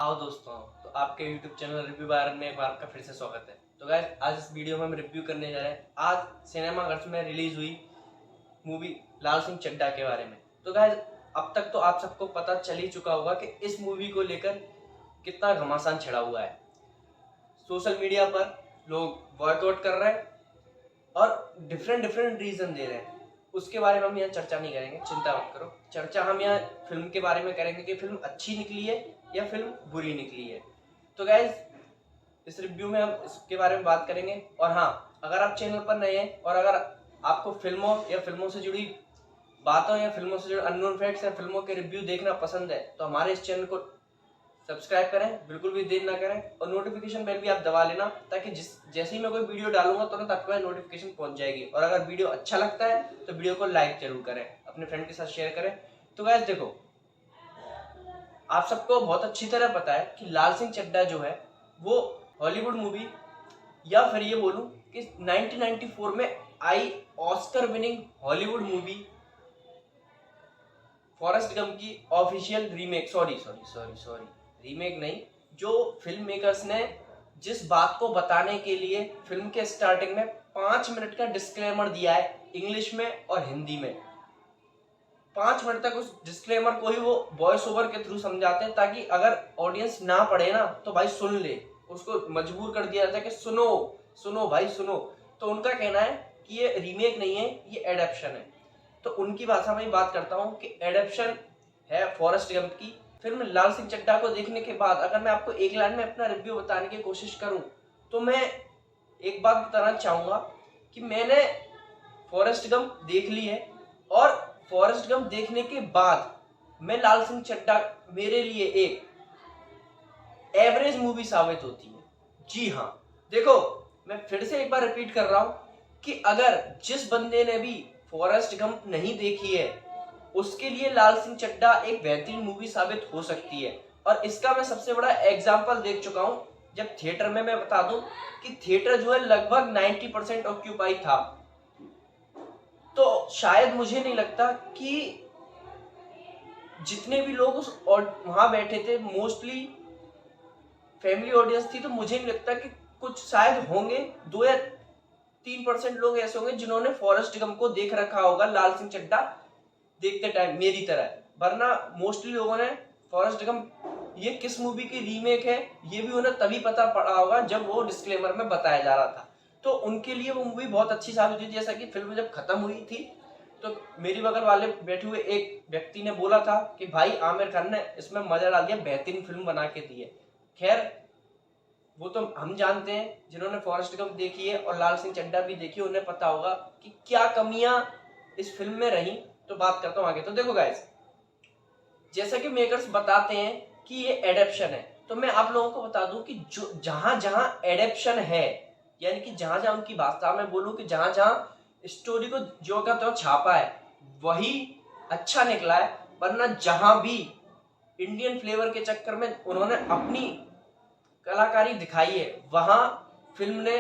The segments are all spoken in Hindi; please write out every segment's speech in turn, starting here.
आओ दोस्तों, तो आपके YouTube चैनल रिव्यू बार में एक बार आपका फिर से स्वागत है। तो गाइस, आज इस वीडियो में हम रिव्यू करने जा रहे हैं आज सिनेमा घर में रिलीज हुई मूवी लाल सिंह चड्ढा के बारे में। तो गाइस, अब तक तो आप सबको पता चल ही चुका होगा कि इस मूवी को लेकर कितना घमासान छिड़ा हुआ है। सोशल मीडिया पर लोग बॉयकॉट कर रहे हैं और डिफरेंट रीजन दे रहे हैं। उसके बारे में हम यहाँ चर्चा नहीं करेंगे, चिंता मत करो। चर्चा हम यहाँ फिल्म के बारे में करेंगे कि फिल्म अच्छी निकली है या फिल्म बुरी निकली है। तो गाइज, इस रिव्यू में हम इसके बारे में बात करेंगे। और हाँ, अगर आप चैनल पर नए हैं और अगर आपको फिल्मों या फिल्मों से जुड़ी बातों या फिल्मों से जुड़े अननोन फैक्ट्स या फिल्मों के रिव्यू देखना पसंद है तो हमारे इस चैनल को सब्सक्राइब करें, बिल्कुल भी देर ना करें। और नोटिफिकेशन बेल भी आप दबा लेना ताकि जैसे ही मैं कोई वीडियो डालूंगा तुरंत आपके पास नोटिफिकेशन पहुंच जाएगी। और अगर वीडियो अच्छा लगता है तो वीडियो को लाइक जरूर करें, अपने फ्रेंड के साथ शेयर करें। तो गाइस देखो, आप सबको बहुत अच्छी तरह पता है कि लाल सिंह चड्ढा जो है वो हॉलीवुड मूवी, या फिर ये बोलूं कि 1994 में आई Oscar winning Hollywood movie Forrest Gump की ऑफिशियल रीमेक, सॉरी रीमेक नहीं, जो फिल्म मेकर्स ने जिस बात को बताने के लिए फिल्म के स्टार्टिंग में 5 मिनट का डिस्क्लेमर दिया है इंग्लिश में और हिंदी में। 5 मिनट तक उस डिस्क्लेमर को ही वो वॉइस ओवर के थ्रू समझाते हैं ताकि अगर ऑडियंस ना पढ़े ना तो भाई सुन ले, उसको मजबूर कर दिया जाता है कि सुनो सुनो भाई सुनो। तो उनका कहना है कि ये रीमेक नहीं है, ये एडेप्शन है। तो उनकी भाषा में बात करता हूँ कि एडेप्शन है फॉरेस्ट गंप की। फिल्म लाल सिंह चड्ढा को देखने के बाद अगर मैं आपको एक लाइन में अपना रिव्यू बताने की कोशिश करूं तो मैं एक बात बताना चाहूंगा कि मैंने फॉरेस्ट गंप देख ली है और फॉरेस्ट गंप देखने के बाद मैं लाल सिंह चड्ढा मेरे लिए एक एवरेज मूवी साबित होती है। जी हाँ, देखो, मैं फिर से एक बार रिपीट कर रहा हूं कि अगर जिस बंदे ने भी फॉरेस्ट गंप नहीं देखी है उसके लिए लाल सिंह चड्ढा एक बेहतरीन मूवी साबित हो सकती है। और इसका मैं सबसे बड़ा एग्जाम्पल देख चुका हूं जब थिएटर में। मैं बता दूं कि थिएटर जो है लगभग 90% ऑक्यूपाई था। तो शायद मुझे नहीं लगता कि जितने भी लोग उस वहां बैठे थे मोस्टली फैमिली ऑडियंस थी। तो मुझे नहीं लगता कि कुछ शायद होंगे 2 या 3% लोग ऐसे होंगे जिन्होंने फॉरेस्ट गंप को देख रखा होगा लाल सिंह चड्ढा देखते टाइम मेरी तरह। वरना मोस्टली लोगों ने फॉरेस्ट गंप ये किस मूवी की रीमेक है ये भी उन्हें तभी पता पड़ा होगा जब वो डिस्क्लेमर में बताया जा रहा था। तो उनके लिए वो मूवी बहुत अच्छी साबित हुई। जैसा कि फिल्म जब खत्म हुई थी तो मेरी बगल वाले बैठे हुए एक व्यक्ति ने बोला था कि भाई आमिर खान ने इसमें मजा डाल दिया, बेहतरीन फिल्म बना के दी है। खैर, वो तो हम जानते हैं जिन्होंने फॉरेस्ट गंप देखी है और लाल सिंह चड्ढा भी देखी है, उन्हें पता होगा कि क्या कमियां इस फिल्म में रही। तो बात करता हूं आगे। तो देखो गाइस, जैसा कि मेकर्स बताते हैं कि ये एडेप्शन है, तो मैं आप लोगों को बता दूं कि जो जहां जहां एडेप्शन है, यानी कि जहां जहां उनकी भाषा में बोलूं कि जहां जहां स्टोरी को जो का तो छापा है वही अच्छा निकला है। वरना जहां भी इंडियन फ्लेवर के चक्कर में उन्होंने अपनी कलाकारी दिखाई है वहां फिल्म ने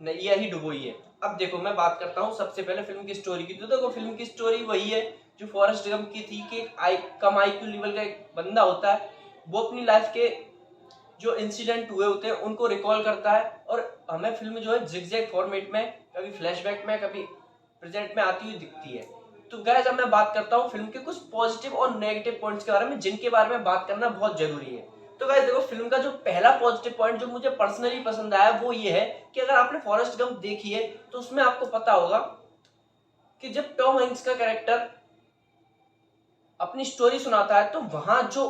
नैया ही डुबोई है। अब देखो, मैं बात करता हूँ सबसे पहले फिल्म की स्टोरी की। तो देखो, फिल्म की स्टोरी वही है जो फॉरेस्ट गंप की थी कि कम आईक्यू लेवल का एक बंदा होता है, वो अपनी लाइफ के जो इंसिडेंट हुए होते हैं उनको रिकॉल करता है और हमें फिल्म जो है जिगजैग फॉर्मेट में, कभी फ्लैशबैक में कभी प्रेजेंट में आती हुई दिखती है। तो गाइस, अब मैं बात करता हूँ फिल्म के कुछ पॉजिटिव और नेगेटिव पॉइंट्स के बारे में जिनके बारे में बात करना बहुत जरूरी है। तो गाइस देखो, फिल्म का जो पहला पॉजिटिव पॉइंट जो मुझे पर्सनली पसंद आया वो ये है कि अगर आपने फॉरेस्ट गंप देखी है तो उसमें आपको पता होगा कि जब टॉम हैंक्स का कैरेक्टर अपनी स्टोरी सुनाता है तो वहां जो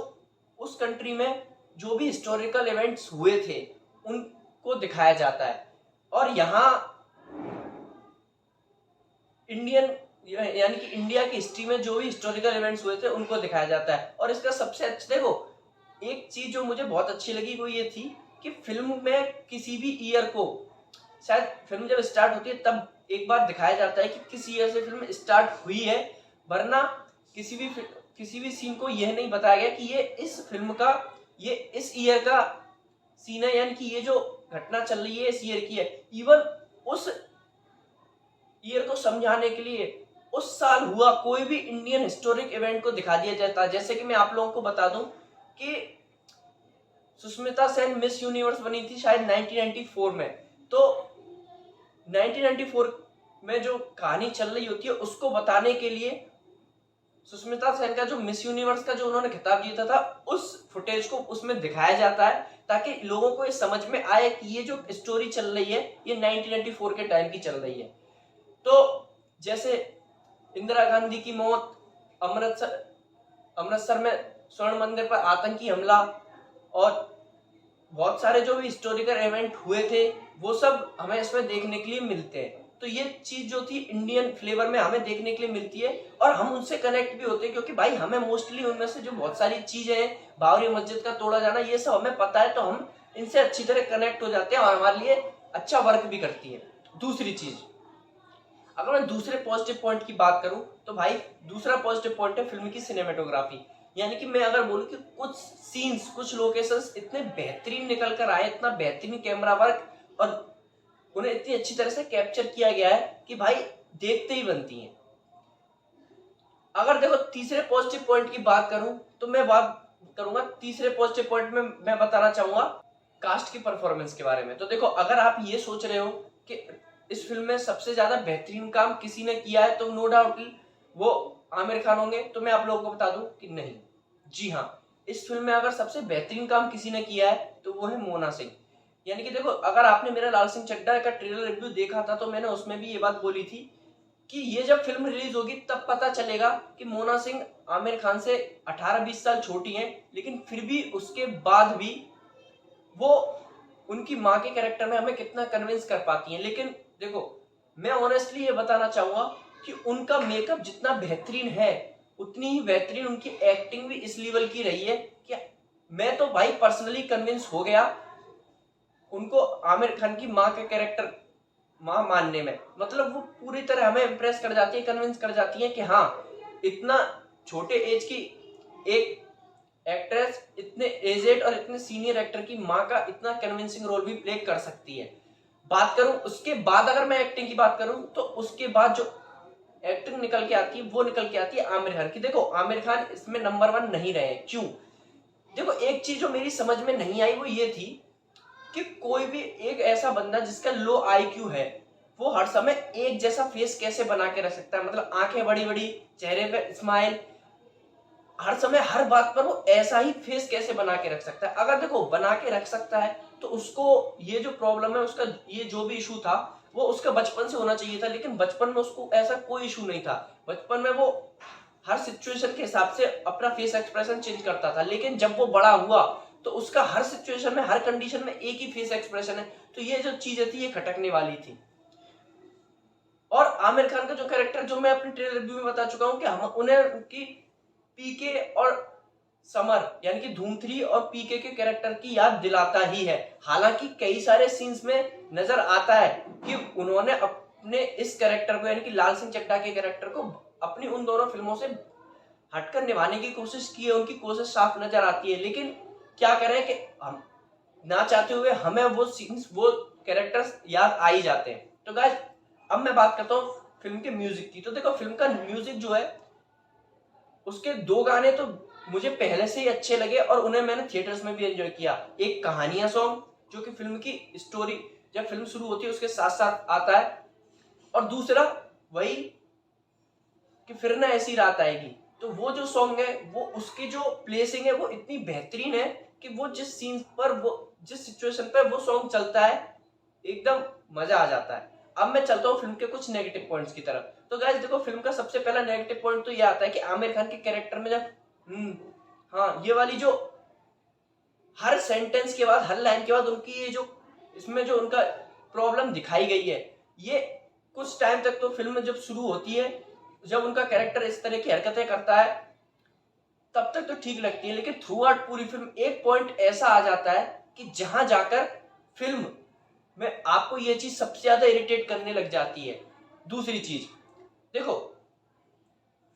उस कंट्री में जो भी हिस्टोरिकल इवेंट्स हुए थे उनको दिखाया जाता है। और यहाँ इंडियन यानी कि इंडिया की हिस्ट्री में जो भी हिस्टोरिकल इवेंट्स हुए थे उनको दिखाया जाता है। और इसका सबसे अच्छा, देखो, एक चीज जो मुझे बहुत अच्छी लगी वो ये थी कि फिल्म में किसी भी ईयर को, शायद फिल्म जब स्टार्ट होती है तब एक बार दिखाया जाता है कि किस ईयर से फिल्म स्टार्ट हुई है। वरना किसी भी सीन को यह नहीं बताया गया कि ये इस फिल्म का, ये इस ईयर का सीन है, यानी कि ये जो घटना चल रही है इस ईयर की है। इवन उस ईयर को समझाने के लिए उस साल हुआ कोई भी इंडियन हिस्टोरिक इवेंट को दिखा दिया जाता है। जैसे कि मैं आप लोगों को बता दूं कि सुष्मिता सेन मिस यूनिवर्स बनी थी शायद 1994 में। तो 1994 में जो कहानी चल रही होती है उसको बताने के लिए सुष्मिता सेन का जो मिस यूनिवर्स का जो उन्होंने खिताब जीता था उस फुटेज को उसमें दिखाया जाता है, ताकि लोगों को ये समझ में आए कि ये जो स्टोरी चल रही है ये 1994 के टाइम की चल रही है। तो जैसे इंदिरा गांधी की मौत, अमृतसर में स्वर्ण मंदिर पर आतंकी हमला और बहुत सारे जो भी हिस्टोरिकल इवेंट हुए थे वो सब हमें इसमें देखने के लिए मिलते हैं। तो ये चीज जो थी इंडियन फ्लेवर में हमें देखने के लिए मिलती है और हम उनसे कनेक्ट भी होते हैं, क्योंकि भाई हमें मोस्टली उनमें से जो बहुत सारी चीजें हैं, बाबरी मस्जिद का तोड़ा जाना, ये सब हमें पता है, तो हम इनसे अच्छी तरह कनेक्ट हो जाते हैं और हमारे लिए अच्छा वर्क भी करती है। दूसरी चीज, अगर मैं दूसरे पॉजिटिव पॉइंट की बात करूं तो भाई दूसरा पॉजिटिव पॉइंट है फिल्म की सिनेमेटोग्राफी। यानी कि मैं अगर बोलूं कि कुछ सीन्स, कुछ लोकेशंस इतने बेहतरीन निकल कर आए, इतना बेहतरीन कैमरा वर्क और उन्हें इतनी अच्छी तरह से कैप्चर किया गया है कि भाई देखते ही बनती हैं। अगर देखो तीसरे पॉजिटिव पॉइंट की बात करूं तो मैं बात करूंगा तीसरे पॉजिटिव पॉइंट में मैं बताना चाहूंगा कास्ट की परफॉर्मेंस के बारे में। तो देखो अगर आप ये सोच रहे हो कि इस फिल्म में सबसे ज्यादा बेहतरीन काम किसी ने किया है तो नो डाउट वो आमिर खान होंगे, तो मैं आप लोगों को बता दूं कि नहीं। जी हाँ, इस फिल्म में अगर सबसे बेहतरीन काम किसी ने किया है तो वो है मोना सिंह। यानी कि देखो अगर आपने मेरा लाल सिंह चड्ढा का ट्रेलर रिव्यू देखा था तो मैंने उसमें भी ये बात बोली थी कि ये जब फिल्म रिलीज होगी तब पता चलेगा कि मोना सिंह आमिर खान से 18-20 साल छोटी हैं, लेकिन फिर भी उसके बाद भी वो उनकी माँ के कैरेक्टर में हमें कितना कन्विंस कर पाती हैं। लेकिन देखो मैं ऑनेस्टली ये बताना चाहूंगा कि उनका मेकअप जितना बेहतरीन है उतनी ही बेहतरीन उनकी एक्टिंग भी इस लेवल की रही है कि मैं तो भाई पर्सनली कन्विंस हो गया उनको आमिर खान की माँ के कैरेक्टर माँ मानने में। मतलब वो पूरी तरह हमें इम्प्रेस कर जाती है, कन्विंस कर जाती है कि हाँ इतना छोटे एज की एक एक्ट्रेस इतने एजेड और इतने सीनियर एक्टर की माँ का इतना कन्विंसिंग रोल भी प्ले कर सकती है। बात करूं उसके बाद, अगर मैं एक्टिंग की बात करूं तो उसके बाद जो एक्टिंग निकल के आती है वो निकल के आती है आमिर खान की। देखो आमिर खान इसमें नंबर 1 नहीं रहे, क्यों? देखो एक चीज जो मेरी समझ में नहीं आई वो ये थी कि कोई भी एक ऐसा बंदा जिसका लो आईक्यू है वो हर समय एक जैसा फेस कैसे बना के रख सकता है। मतलब आंखें बड़ी बड़ी, चेहरे पे स्माइल, हर समय हर बात पर वो ऐसा ही फेस कैसे बना के रख सकता है? अगर देखो बना के रख सकता है तो उसको ये जो प्रॉब्लम है, उसका ये जो भी इशू था वो उसका बचपन से होना चाहिए था, लेकिन बचपन में उसको ऐसा कोई इशू नहीं था। बचपन में वो हर सिचुएशन के हिसाब से अपना फेस एक्सप्रेशन चेंज करता था, लेकिन जब वो बड़ा हुआ तो उसका हर सिचुएशन में, हर कंडीशन में एक ही फेस एक्सप्रेशन है। तो ये जो चीजें थी ये खटकने वाली थी। और आमिर खान का जो कैरेक्टर, जो मैं अपने ट्रेलर रिव्यू में बता चुका हूं कि हम उन्हें उनकी पीके और समर यानी कि धूम 3 और पीके के कैरेक्टर की याद दिलाता ही है। हालांकि कई सारे सीन्स में नजर आता है कि उन्होंने अपने इस कैरेक्टर को यानी कि लाल सिंह चड्ढा के कैरेक्टर को अपनी उन दोनों फिल्मों से हटकर निभाने की कोशिश की है, उनकी कोशिश साफ नजर आती है। लेकिन क्या करें कि हम ना चाहते हुए हमें वो सीन्स, वो कैरेक्टर्स याद आ ही जाते हैं। तो गाइस अब मैं बात करता हूँ फिल्म के म्यूजिक की। तो देखो फिल्म का म्यूजिक जो है उसके 2 गाने तो मुझे पहले से ही अच्छे लगे और उन्हें मैंने थिएटर्स में भी एंजॉय किया। एक कहानियां सॉन्ग जो कि फिल्म की स्टोरी जब फिल्म शुरू होती है उसके साथ साथ आता है, और दूसरा वही कि फिर ना ऐसी रात आएगी। तो वो जो सॉन्ग है वो उसकी जो प्लेसिंग है वो इतनी बेहतरीन है कि वो जिस सीन पर, वो जिस सिचुएशन पर वो सॉन्ग चलता है एकदम मजा आ जाता है। अब मैं चलता हूँ फिल्म के कुछ नेगेटिव पॉइंट्स की तरफ। तो गाइस देखो फिल्म का सबसे पहला नेगेटिव पॉइंट तो ये आता है कि आमिर खान के कैरेक्टर में जब हाँ ये वाली जो हर सेंटेंस के बाद, हर लाइन के बाद उनकी ये जो इसमें जो उनका प्रॉब्लम दिखाई गई है, ये कुछ टाइम तक तो फिल्म जब शुरू होती है, जब उनका कैरेक्टर इस तरह की हरकतें करता है तब तक तो ठीक लगती है, लेकिन थ्रू आउट पूरी फिल्म एक पॉइंट ऐसा आ जाता है कि जहां जाकर फिल्म में आपको ये चीज सबसे ज्यादा इरिटेट करने लग जाती है। दूसरी चीज देखो,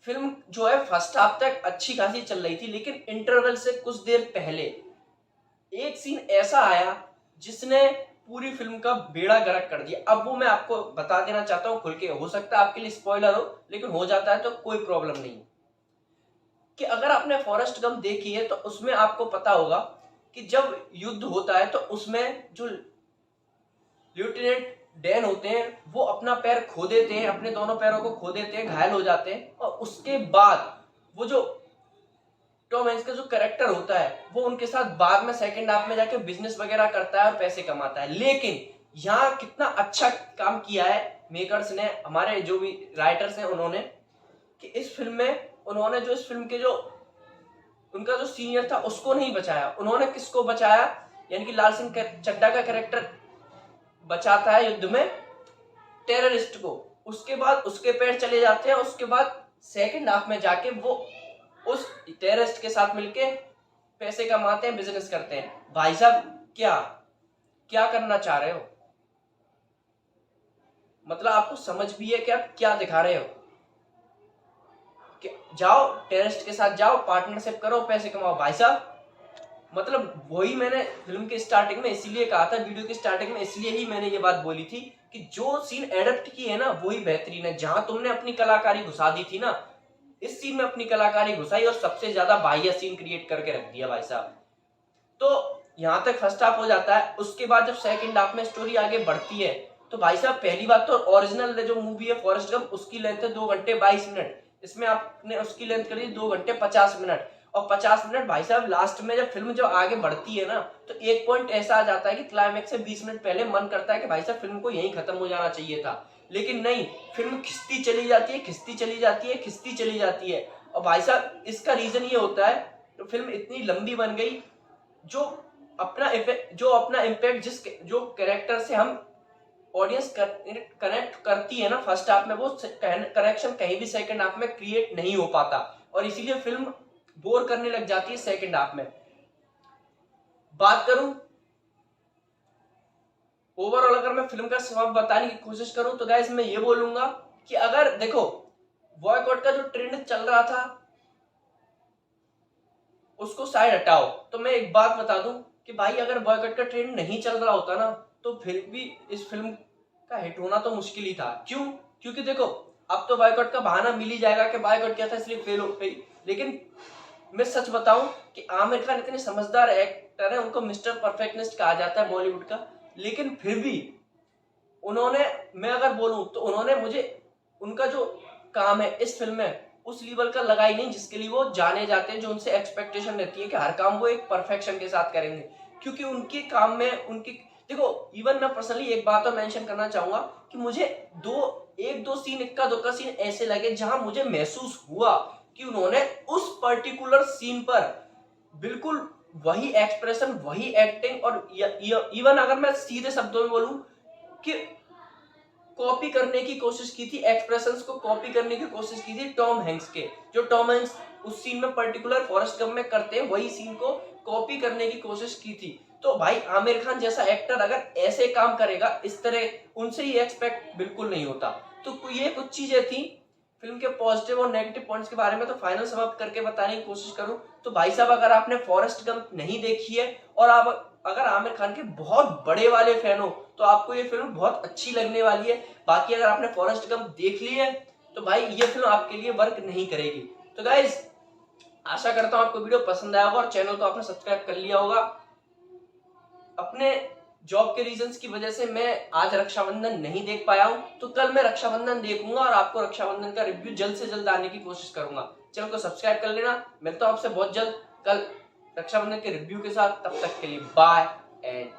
फिल्म जो है फर्स्ट हाफ तक अच्छी खासी चल रही थी, लेकिन इंटरवल से कुछ देर पहले एक सीन ऐसा आया जिसने पूरी फिल्म का बेड़ा गर्क कर दिया। अब वो मैं आपको बता देना चाहता हूं खुल के, हो सकता है आपके लिए स्पॉइलर हो, लेकिन हो जाता है तो कोई प्रॉब्लम नहीं। कि अगर आपने फॉरेस्ट गंप देखी है तो उसमें आपको पता होगा कि जब युद्ध होता है तो उसमें जो लेफ्टिनेंट डैन होते हैं वो अपना पैर खो देते हैं, अपने दोनों पैरों को खो देते हैं, घायल हो जाते हैं, और उसके बाद वो जो टॉम हैंक्स का जो कैरेक्टर होता है वो उनके साथ बाद में सेकंड हाफ में जाके बिजनेस वगैरह करता है और पैसे कमाता है। लेकिन यहाँ कितना अच्छा काम किया है मेकर्स ने, हमारे जो भी राइटर्स हैं उन्होंने, कि इस फिल्म में उन्होंने जो इस फिल्म के जो उनका जो सीनियर था उसको नहीं बचाया, उन्होंने किसको बचाया, यानी कि लाल सिंह चड्ढा का कैरेक्टर बचाता है युद्ध में टेररिस्ट को। उसके बाद उसके पैर चले जाते हैं, उसके बाद सेकंड हाफ में जाके वो उस टेररिस्ट के साथ मिलके पैसे कमाते हैं, बिजनेस करते हैं। भाई साहब क्या क्या करना चाह रहे हो, मतलब आपको समझ भी है कि आप क्या दिखा रहे हो, कि जाओ टेररिस्ट के साथ जाओ, पार्टनरशिप करो, पैसे कमाओ। भाई साहब मतलब वही मैंने फिल्म के स्टार्टिंग में इसीलिए कहा था, वीडियो की स्टार्टिंग में इसलिए ही मैंने ये बात बोली थी कि जो सीन एडप्ट की है ना वही बेहतरीन है। जहां तुमने अपनी कलाकारी घुसा दी थी ना, इस सीन में अपनी कलाकारी घुसाई और सबसे ज्यादा बाह्य सीन क्रिएट करके रख दिया भाई साहब। तो यहां तक फर्स्ट हाफ हो जाता है। उसके बाद जब सेकंड हाफ में स्टोरी आगे बढ़ती है तो भाई साहब पहली बात तो ओरिजिनल जो मूवी है फॉरेस्ट गंप उसकी लेंथ है 2 घंटे 22 मिनट, इसमें आपने उसकी लेंथ कर दी 2 घंटे 50 मिनट। और 50 मिनट भाई साहब लास्ट में जब फिल्म आगे बढ़ती है ना तो एक पॉइंट ऐसा आ जाता है कि क्लाइमैक्स से 20 मिनट पहले मन करता है कि भाई साहब फिल्म को यहीं खत्म हो जाना चाहिए था, लेकिन नहीं, फिल्म खिंचती चली जाती है, खिंचती चली जाती है, खिंचती चली जाती है। और भाई साहब इसका रीजन ये होता है तो फिल्म इतनी लंबी बन गई, जो अपना इफेक्ट, जो अपना इम्पैक्ट जिस जो कैरेक्टर से हम ऑडियंस कनेक्ट करती है ना फर्स्ट हाफ में, वो कनेक्शन कहीं भी सेकंड हाफ में क्रिएट नहीं हो पाता, और इसीलिए फिल्म बोर करने लग जाती है सेकंड हाफ में। बात करूं ओवरऑल, अगर मैं फिल्म का सबब बताने की कोशिश करूं तो गाइस मैं ये बोलूंगा कि अगर देखो बॉयकॉट का जो ट्रेंड चल रहा था उसको साइड हटाओ, तो मैं एक बात बता दूं कि भाई अगर बॉयकॉट का ट्रेंड नहीं चल रहा होता ना तो फिर भी इस फिल्म का हिट होना तो मुश्किल ही था। क्यों? क्योंकि देखो अब तो बॉयकॉट का बहाना मिल ही जाएगा कि बॉयकॉट किया था इसलिए फेल हो गई, लेकिन मैं सच बताऊं कि आमिर खान इतने समझदार एक्टर है, उनको मिस्टर परफेक्शनिस्ट कहा जाता है बॉलीवुड का, लेकिन फिर भी उन्होंने, मैं अगर बोलूं तो उन्होंने मुझे उनका जो काम है इस फिल्म में उस लेवल का लगा ही नहीं जिसके लिए वो जाने जाते हैं, जो उनसे एक्सपेक्टेशन रहती है कि हर काम वो एक परफेक्शन के साथ करेंगे। क्योंकि उनके काम में उनकी देखो, इवन मैं पर्सनली एक बात और मेंशन करना चाहूंगा कि मुझे एक दो सीन, इक्का दुक्का सीन ऐसे लगे जहां मुझे महसूस हुआ कि उन्होंने उस पर्टिकुलर सीन पर बिल्कुल वही एक्सप्रेशन, वही एक्टिंग, और इवन अगर मैं सीधे शब्दों में बोलूं कि कॉपी करने की कोशिश की थी, एक्सप्रेशंस को कॉपी करने की कोशिश की थी टॉम हैंक्स के, जो टॉम हैंक्स उस सीन में पर्टिकुलर फॉरेस्ट गंप में करते हैं, वही सीन को कॉपी करने की कोशिश की थी। तो भाई आमिर खान जैसा एक्टर अगर ऐसे काम करेगा इस तरह, उनसे ही एक्सपेक्ट बिल्कुल नहीं होता। तो ये कुछ चीजें थी फिल्म के पॉजिटिव और नेगेटिव पॉइंट्स के बारे में। तो फाइनल समाप्त करके बताने की कोशिश करूं तो भाई साहब अगर आपने फॉरेस्ट गंप नहीं देखी है और आप अगर आमिर खान के बहुत बड़े वाले फैन हो तो आपको ये फिल्म बहुत अच्छी लगने वाली है। बाकी अगर आपने फॉरेस्ट गंप देख ली है तो भाई ये फिल्म आपके लिए वर्क नहीं करेगी। तो गाइज आशा करता हूं आपको वीडियो पसंद आया होगा और चैनल को आपने सब्सक्राइब कर लिया होगा। अपने जॉब के रीजंस की वजह से मैं आज रक्षाबंधन नहीं देख पाया हूं, तो कल मैं रक्षाबंधन देखूंगा और आपको रक्षाबंधन का रिव्यू जल्द से जल्द आने की कोशिश करूंगा। चैनल को सब्सक्राइब कर लेना, मिलता हूं आपसे बहुत जल्द कल रक्षाबंधन के रिव्यू के साथ। तब तक के लिए बाय एंड